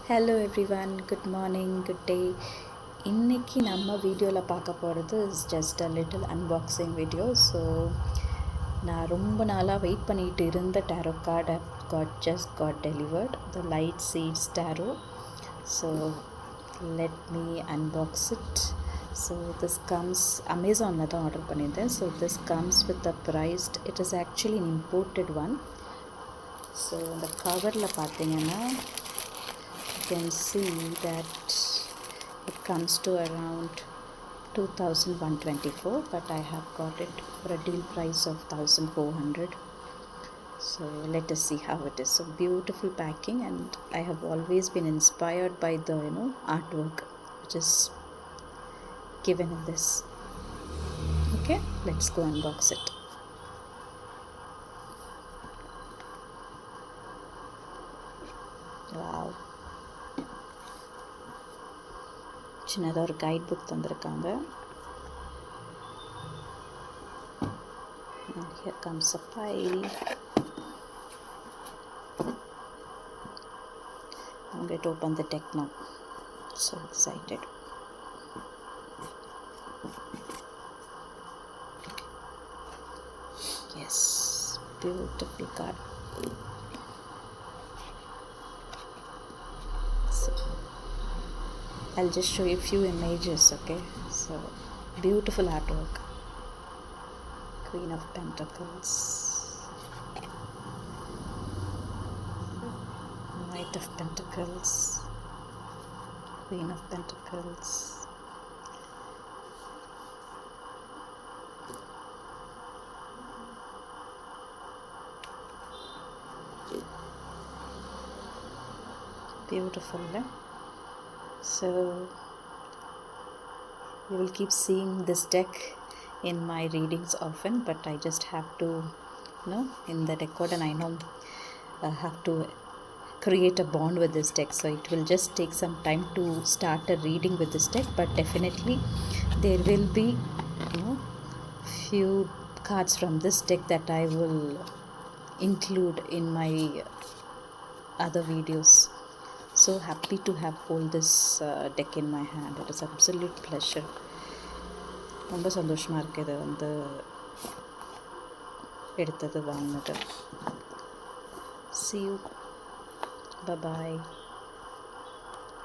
Hello everyone, good morning, good day. இன்றைக்கி நம்ம வீடியோவில் பார்க்க போகிறது is just a little unboxing video. So நான் ரொம்ப நாளாக வெயிட் பண்ணிட்டு இருந்த tarot card got delivered, the light seeds tarot. So let me unbox it. So this comes Amazonல தான் ஆர்டர் பண்ணியிருந்தேன். So this comes with the priced, it is actually an imported one. So இந்த கவரில் பார்த்தீங்கன்னா you can see that it comes to around 2124, but I have got it for a deal price of 1400. So let us see how it is. So beautiful packing, and I have always been inspired by the artwork which is given in this. Okay, let's go unbox it. Wow, சின்னதாக ஒரு guide book தந்திருக்காங்க. And here comes a file. I'm going to open the deck now. So excited. Yes, beautiful card. So I'll just show you a few images, okay? So beautiful artwork. Queen of Pentacles, Knight of Pentacles, Queen of Pentacles, beautiful, eh? So you will keep seeing this deck in my readings often, but I just have to in the record, and I know I have to create a bond with this deck, so it will just take some time to start a reading with this deck, but definitely there will be few cards from this deck that I will include in my other videos. So happy to have hold this deck in my hand. It is absolute pleasure. ரொம்ப சந்தோஷமாக இருக்குது இதை வந்து எடுத்தது வாங்கினது. See you. Bye bye.